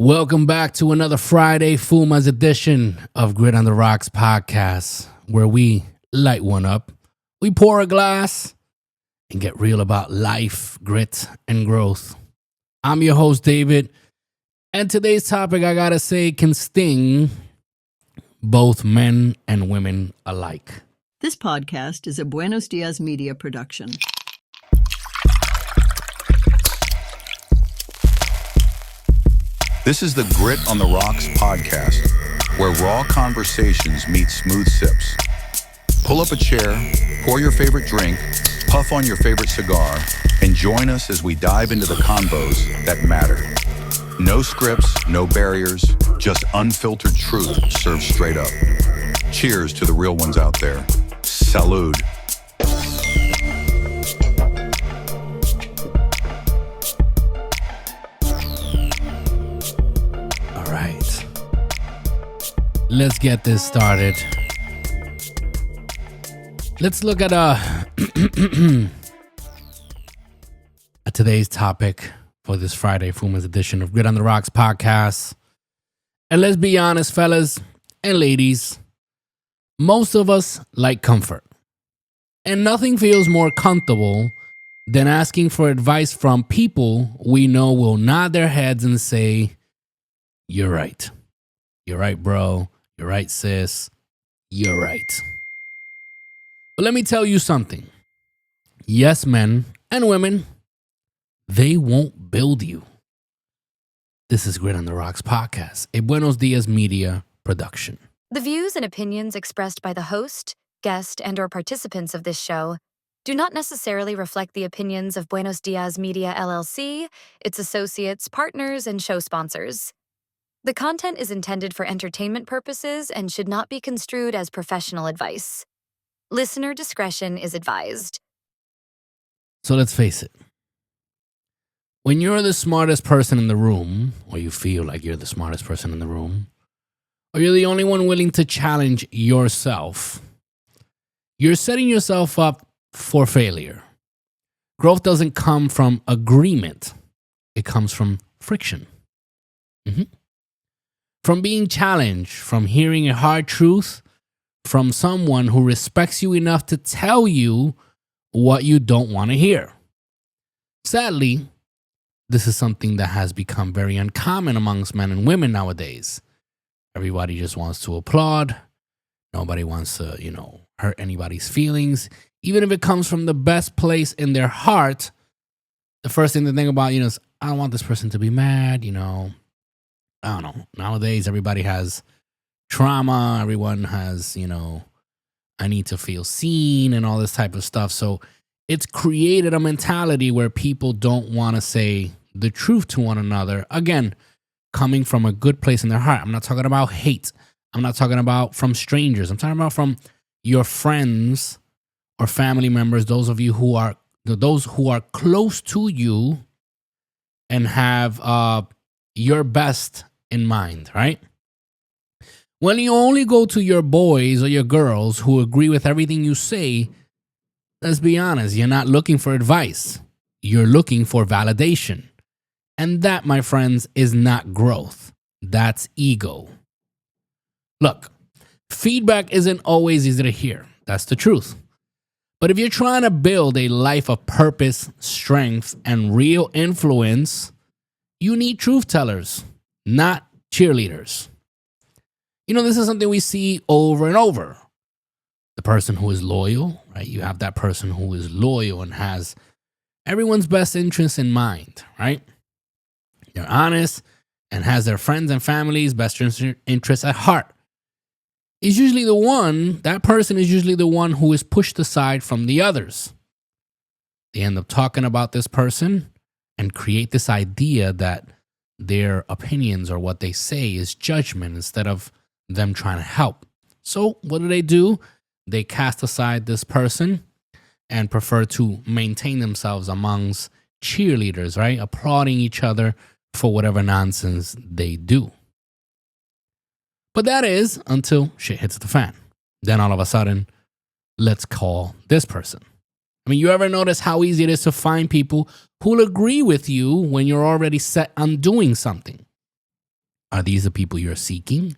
Welcome back to another Friday Fumas Edition of Grit on the Rocks Podcast, where we light one up, we pour a glass, and get real about life, grit, and growth. I'm your host, David, and today's topic, I gotta say, can sting both men and women alike. This podcast is a Buenos Dias Media production. This is the Grit on the Rocks podcast, where raw conversations meet smooth sips. Pull up a chair, pour your favorite drink, puff on your favorite cigar, and join us as we dive into the convos that matter. No scripts, no barriers, just unfiltered truth served straight up. Cheers to the real ones out there. Salud. Let's get this started. Let's look at today's topic for this Friday Fumas edition of Grit on the Rocks podcast. And let's be honest, fellas and ladies, most of us like comfort. And nothing feels more comfortable than asking for advice from people we know will nod their heads and say, "You're right. You're right, bro. You're right, sis. You're right." But let me tell you something. Yes, men and women, they won't build you. This is Grit on the Rocks podcast, a Buenos Dias Media production. The views and opinions expressed by the host, guest, and/or participants of this show do not necessarily reflect the opinions of Buenos Dias Media LLC, its associates, partners, and show sponsors. The content is intended for entertainment purposes and should not be construed as professional advice. Listener discretion is advised. So let's face it. When you're the smartest person in the room, or you feel like you're the smartest person in the room, or you're the only one willing to challenge yourself, you're setting yourself up for failure. Growth doesn't come from agreement. It comes from friction. From being challenged, from hearing a hard truth, from someone who respects you enough to tell you what you don't want to hear. Sadly, this is something that has become very uncommon amongst men and women nowadays. Everybody just wants to applaud. Nobody wants to, hurt anybody's feelings. Even if it comes from the best place in their heart, the first thing to think about, is, I don't want this person to be mad, I don't know. Nowadays, everybody has trauma. Everyone has, I need to feel seen and all this type of stuff. So it's created a mentality where people don't want to say the truth to one another. Again, coming from a good place in their heart. I'm not talking about hate. I'm not talking about from strangers. I'm talking about from your friends or family members, those who are close to you and have your best in mind, right? When you only go to your boys or your girls who agree with everything you say, let's be honest, you're not looking for advice. You're looking for validation. And that, my friends, is not growth. That's ego. Look, feedback isn't always easy to hear. That's the truth. But if you're trying to build a life of purpose, strength, and real influence, you need truth tellers, not cheerleaders. This is something we see over and over. The person who is loyal, right? You have that person who is loyal and has everyone's best interests in mind, right? They're honest and has their friends and family's best interests at heart. That person is usually the one who is pushed aside from the others. They end up talking about this person and create this idea that their opinions or what they say is judgment instead of them trying to help. So what do? They cast aside this person and prefer to maintain themselves amongst cheerleaders, right? Applauding each other for whatever nonsense they do. But that is until shit hits the fan. Then all of a sudden, let's call this person. You ever notice how easy it is to find people who'll agree with you when you're already set on doing something? Are these the people you're seeking?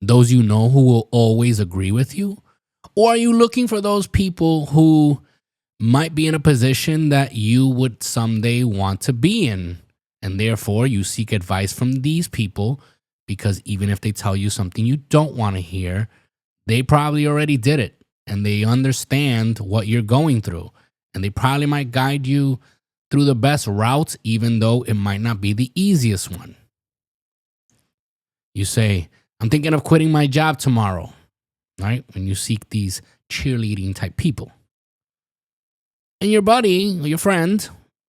Those you know who will always agree with you? Or are you looking for those people who might be in a position that you would someday want to be in? And therefore, you seek advice from these people because even if they tell you something you don't want to hear, they probably already did it and they understand what you're going through. And they probably might guide you through the best route, even though it might not be the easiest one. You say, I'm thinking of quitting my job tomorrow, right? When you seek these cheerleading type people. And your buddy or your friend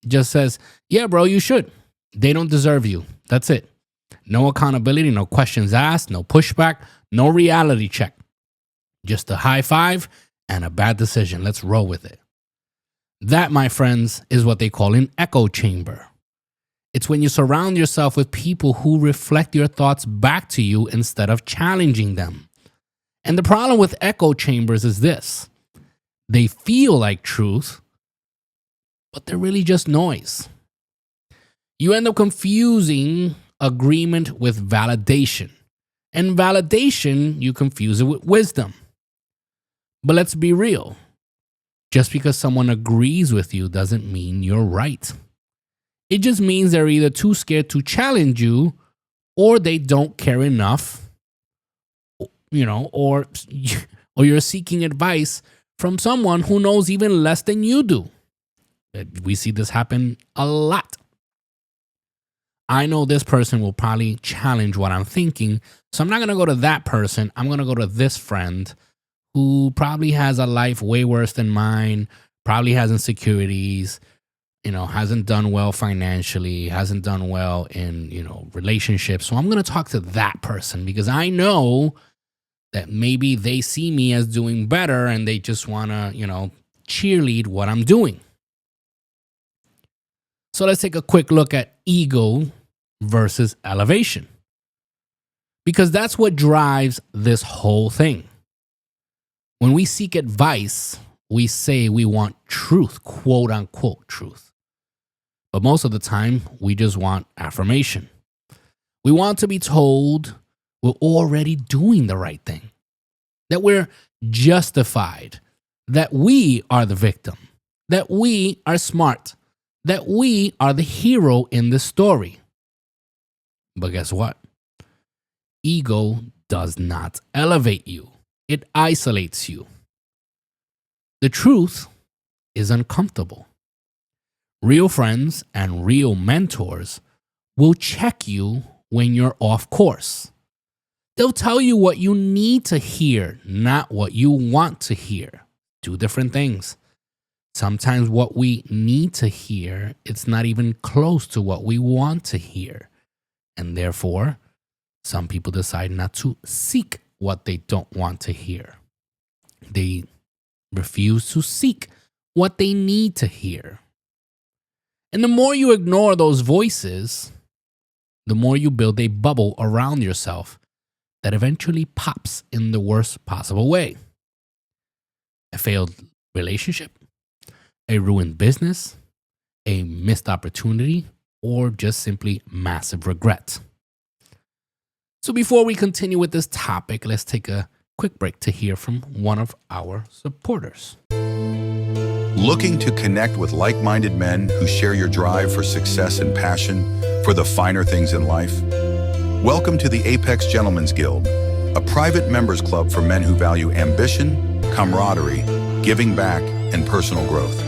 just says, yeah, bro, you should. They don't deserve you. That's it. No accountability, no questions asked, no pushback, no reality check. Just a high five and a bad decision. Let's roll with it. That, my friends, is what they call an echo chamber. It's when you surround yourself with people who reflect your thoughts back to you instead of challenging them. And the problem with echo chambers is this. They feel like truth, but they're really just noise. You end up confusing agreement with validation. And validation, you confuse it with wisdom. But let's be real. Just because someone agrees with you doesn't mean you're right. It just means they're either too scared to challenge you or they don't care enough, or you're seeking advice from someone who knows even less than you do. We see this happen a lot. I know this person will probably challenge what I'm thinking, so I'm not going to go to that person. I'm going to go to this friend who probably has a life way worse than mine, probably has insecurities, hasn't done well financially, hasn't done well in, relationships. So I'm going to talk to that person because I know that maybe they see me as doing better and they just want to, cheerlead what I'm doing. So let's take a quick look at ego versus elevation, because that's what drives this whole thing. When we seek advice, we say we want truth, quote unquote truth. But most of the time, we just want affirmation. We want to be told we're already doing the right thing, that we're justified, that we are the victim, that we are smart, that we are the hero in the story. But guess what? Ego does not elevate you. It isolates you. The truth is uncomfortable. Real friends and real mentors will check you when you're off course. They'll tell you what you need to hear, not what you want to hear. Two different things. Sometimes what we need to hear, it's not even close to what we want to hear. And therefore, some people decide not to seek what they don't want to hear. They refuse to seek what they need to hear. And the more you ignore those voices, the more you build a bubble around yourself that eventually pops in the worst possible way. A failed relationship, a ruined business, a missed opportunity, or just simply massive regret. So before we continue with this topic, let's take a quick break to hear from one of our supporters. Looking to connect with like-minded men who share your drive for success and passion for the finer things in life? Welcome to the Apex Gentlemen's Guild, a private members club for men who value ambition, camaraderie, giving back, and personal growth.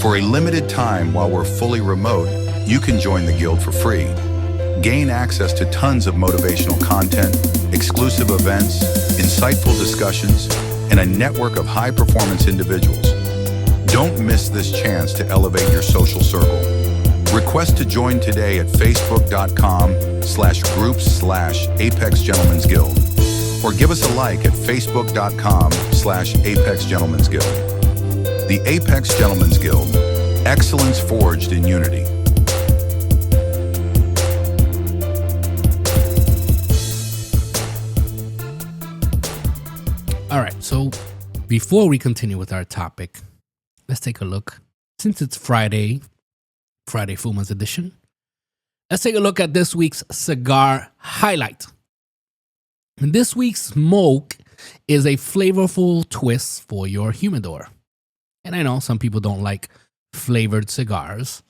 For a limited time while we're fully remote, you can join the guild for free. Gain access to tons of motivational content, exclusive events, insightful discussions, and a network of high-performance individuals. Don't miss this chance to elevate your social circle. Request to join today at facebook.com/groups/Apex Gentlemen's Guild, or give us a like at facebook.com/Apex Gentlemen's Guild. The Apex Gentlemen's Guild, excellence forged in unity. All right, so before we continue with our topic, let's take a look. Since it's Friday Fumas Edition, Let's take a look at this week's cigar highlight. And this week's smoke is a flavorful twist for your humidor. And I know some people don't like flavored cigars.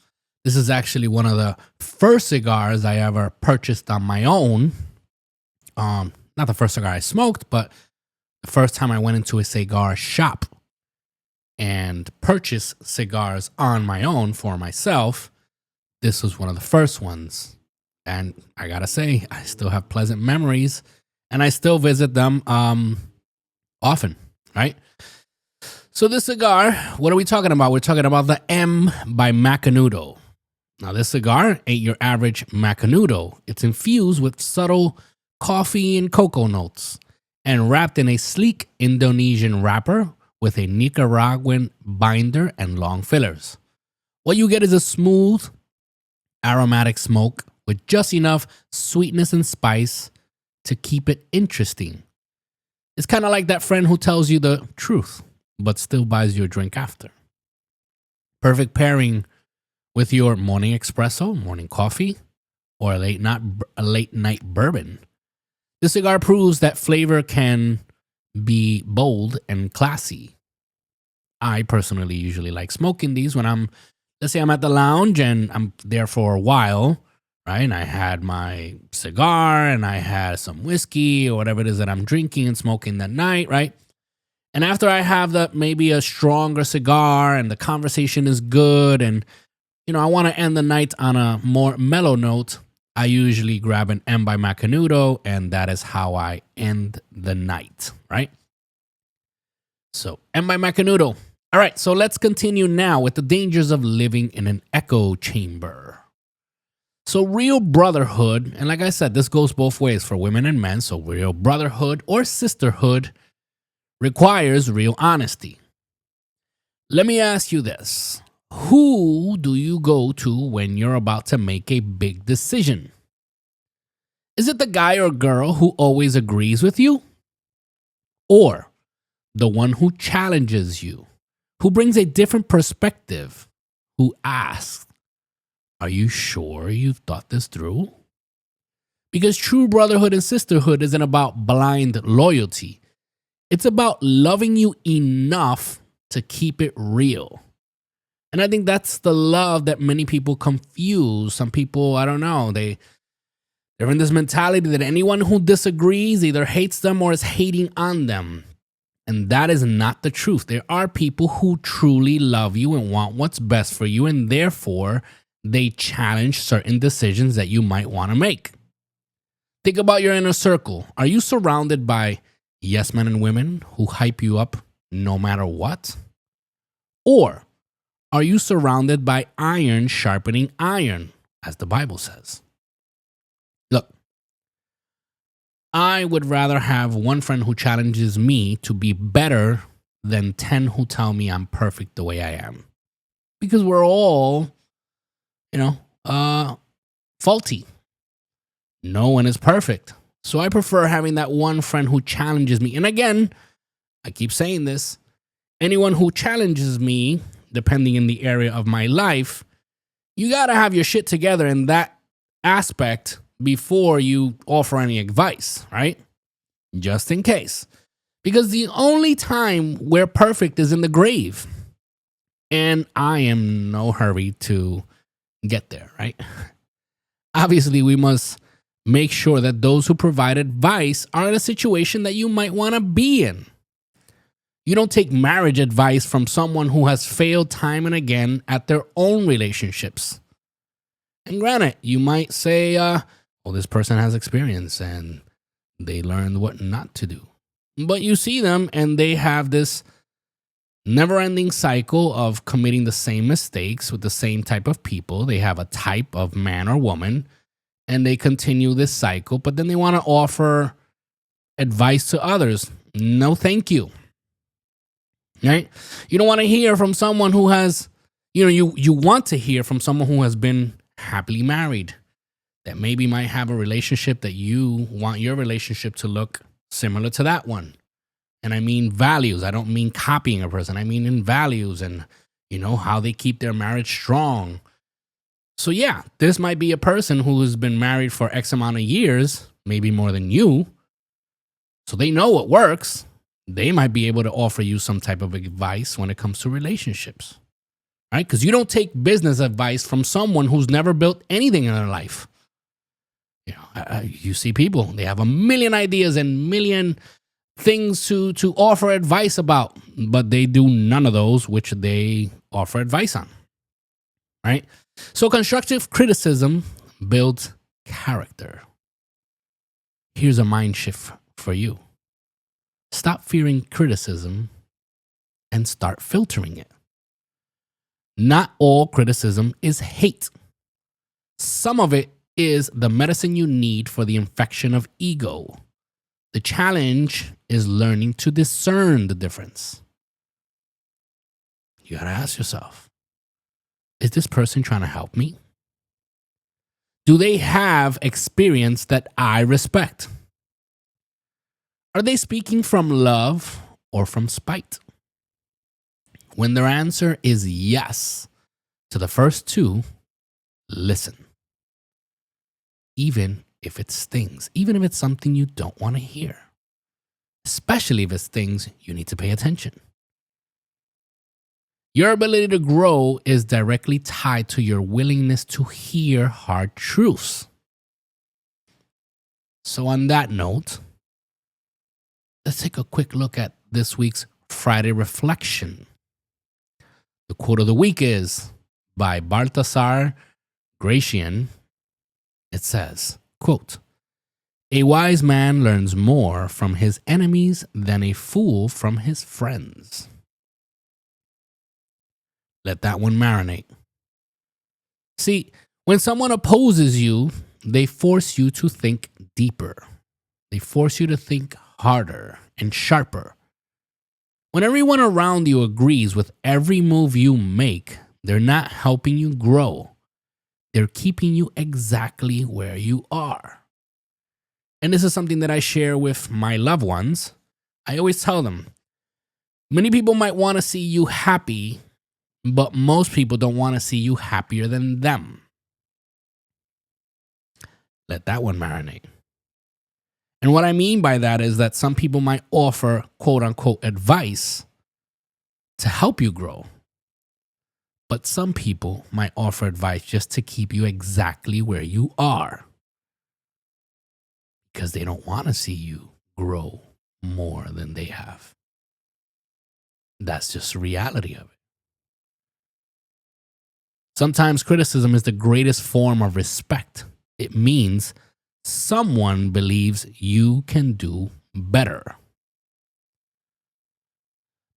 This is actually one of the first cigars I ever purchased on my own. Not the first cigar I smoked, but the first time I went into a cigar shop and purchased cigars on my own for myself. This was one of the first ones. And I gotta say, I still have pleasant memories and I still visit them often, right? So this cigar, what are we talking about? We're talking about the M by Macanudo. Now this cigar ain't your average Macanudo. It's infused with subtle coffee and cocoa notes and wrapped in a sleek Indonesian wrapper with a Nicaraguan binder and long fillers. What you get is a smooth, aromatic smoke with just enough sweetness and spice to keep it interesting. It's kind of like that friend who tells you the truth, but still buys you a drink after. Perfect pairing with your morning espresso, morning coffee, or a late night bourbon. This cigar proves that flavor can be bold and classy. I personally usually like smoking these when let's say I'm at the lounge and I'm there for a while, right? And I had my cigar and I had some whiskey or whatever it is that I'm drinking and smoking that night, right? And after I have maybe a stronger cigar and the conversation is good and, I want to end the night on a more mellow note, I usually grab an M by Macanudo and that is how I end the night, right? So M by Macanudo. All right, so let's continue now with the dangers of living in an echo chamber. So real brotherhood, and like I said, this goes both ways for women and men. So real brotherhood or sisterhood requires real honesty. Let me ask you this. Who do you go to when you're about to make a big decision? Is it the guy or girl who always agrees with you? Or the one who challenges you, who brings a different perspective, who asks, "Are you sure you've thought this through?" Because true brotherhood and sisterhood isn't about blind loyalty. It's about loving you enough to keep it real. And I think that's the love that many people confuse. Some people, I don't know, they're in this mentality that anyone who disagrees either hates them or is hating on them. And that is not the truth. There are people who truly love you and want what's best for you, and therefore they challenge certain decisions that you might want to make. Think about your inner circle. Are you surrounded by yes men and women who hype you up no matter what? Or are you surrounded by iron sharpening iron, as the Bible says? Look, I would rather have one friend who challenges me to be better than 10 who tell me I'm perfect the way I am. Because we're all, faulty. No one is perfect. So I prefer having that one friend who challenges me. And again, I keep saying this, anyone who challenges me, depending in the area of my life, you got to have your shit together in that aspect before you offer any advice, right? Just in case. Because the only time we're perfect is in the grave. And I am in no hurry to get there, right? Obviously, we must make sure that those who provide advice are in a situation that you might want to be in. You don't take marriage advice from someone who has failed time and again at their own relationships. And granted, you might say, this person has experience and they learned what not to do. But you see them and they have this never-ending cycle of committing the same mistakes with the same type of people. They have a type of man or woman and they continue this cycle, but then they want to offer advice to others. No, thank you. Right? You don't want to hear from someone who has, you want to hear from someone who has been happily married, that maybe might have a relationship that you want your relationship to look similar to that one. And I mean values. I don't mean copying a person. I mean in values and, how they keep their marriage strong. So yeah, this might be a person who has been married for X amount of years, maybe more than you. So they know what works. They might be able to offer you some type of advice when it comes to relationships, right? Because you don't take business advice from someone who's never built anything in their life. You know, you see people, they have a million ideas and million things to offer advice about, but they do none of those which they offer advice on, right? So constructive criticism builds character. Here's a mind shift for you. Stop fearing criticism and start filtering it. Not all criticism is hate. Some of it is the medicine you need for the infection of ego. The challenge is learning to discern the difference. You gotta ask yourself, is this person trying to help me? Do they have experience that I respect? Are they speaking from love or from spite? When their answer is yes to the first two, listen. Even if it stings, even if it's something you don't want to hear, especially if it's things you need to pay attention. Your ability to grow is directly tied to your willingness to hear hard truths. So on that note, let's take a quick look at this week's Friday reflection. The quote of the week is by Baltasar Gracián. It says, quote, "A wise man learns more from his enemies than a fool from his friends." Let that one marinate. See, when someone opposes you, they force you to think deeper. They force you to think harder and sharper. When everyone around you agrees with every move you make, they're not helping you grow. They're keeping you exactly where you are. And this is something that I share with my loved ones. I always tell them, many people might want to see you happy, but most people don't want to see you happier than them. Let that one marinate. And what I mean by that is that some people might offer quote unquote advice to help you grow. But some people might offer advice just to keep you exactly where you are. Because they don't want to see you grow more than they have. That's just the reality of it. Sometimes criticism is the greatest form of respect. It means someone believes you can do better.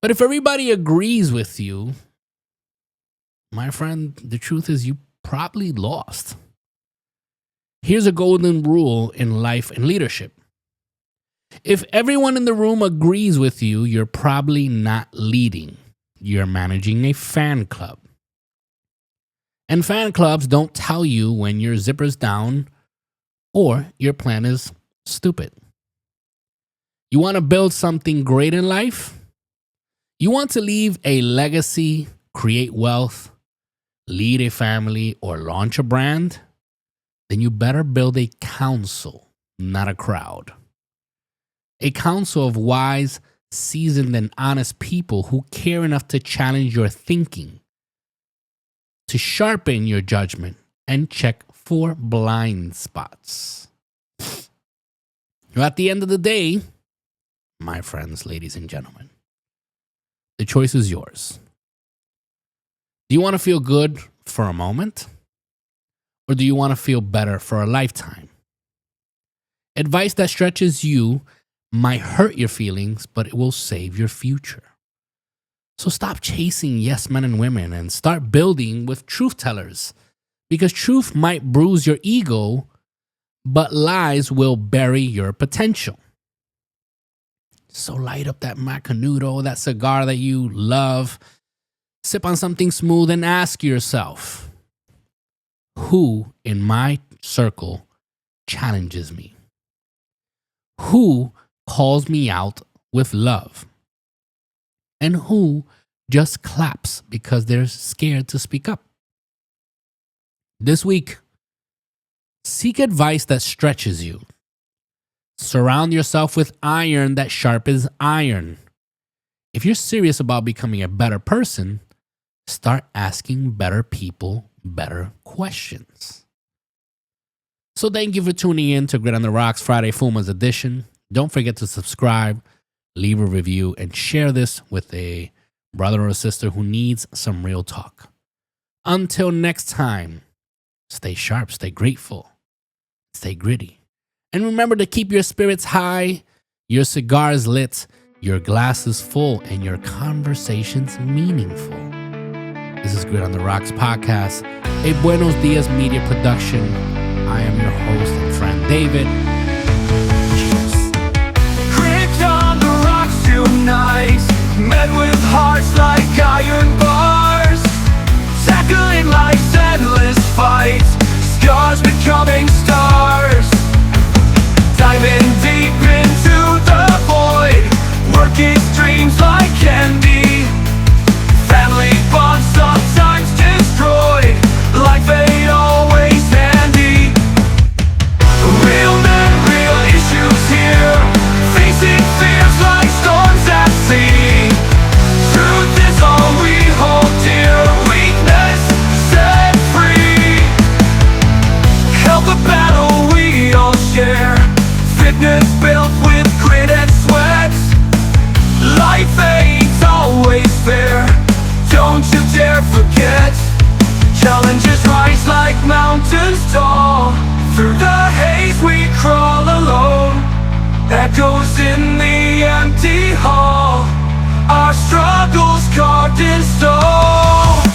But if everybody agrees with you, my friend, the truth is you probably lost. Here's a golden rule in life and leadership. If everyone in the room agrees with you, you're probably not leading. You're managing a fan club. And fan clubs don't tell you when your zipper's down or your plan is stupid. You want to build something great in life? You want to leave a legacy, create wealth, lead a family, or launch a brand? Then you better build a council, not a crowd. A council of wise, seasoned, and honest people who care enough to challenge your thinking, to sharpen your judgment, and check for blind spots. At the end of the day, my friends, ladies and gentlemen, the choice is yours. Do you want to feel good for a moment? Or do you want to feel better for a lifetime? Advice that stretches you might hurt your feelings, but it will save your future. So stop chasing yes men and women and start building with truth tellers, because truth might bruise your ego, but lies will bury your potential. So light up that Macanudo, that cigar that you love, sip on something smooth and ask yourself, who in my circle challenges me? Who calls me out with love? And who just claps because they're scared to speak up? This week, seek advice that stretches you. Surround yourself with iron that sharpens iron. If you're serious about becoming a better person, start asking better people better questions. So thank you for tuning in to Grit on the Rocks Friday Fumas Edition. Don't forget to subscribe, leave a review, and share this with a brother or sister who needs some real talk. Until next time, stay sharp, stay grateful, stay gritty. And remember to keep your spirits high, your cigars lit, your glasses full, and your conversations meaningful. This is Grit on the Rocks Podcast, a Buenos Dias media production. I am your host and friend, David. Cheers. Grit on the rocks tonight, men with hearts like iron bars, tackling life's endless fight, scars becoming stars, diving deep into the void, working dreams like candy, family bonds sometimes destroyed, life ain't always handy. Real men, real issues here, facing fears like storms at sea. Truth is all we hold dear, weakness set free. Help a battle we all share, fitness built with grit and sweat. Life ain't always fair, don't you dare forget. Challenges rise like mountains tall, through the haze we crawl alone. Echoes in the empty hall, our struggles carved in stone.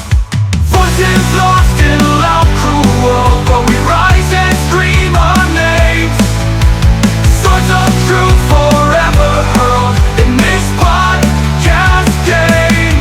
Voices lost in loud cruel, but we rise and scream our names. Swords of truth forever hurled in this podcast game.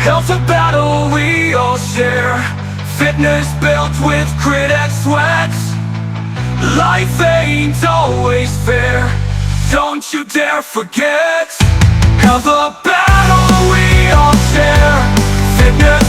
Health a battle we all share, fitness built with grit and sweat. Life ain't always fair, don't you dare forget. Health a battle we all share, fitness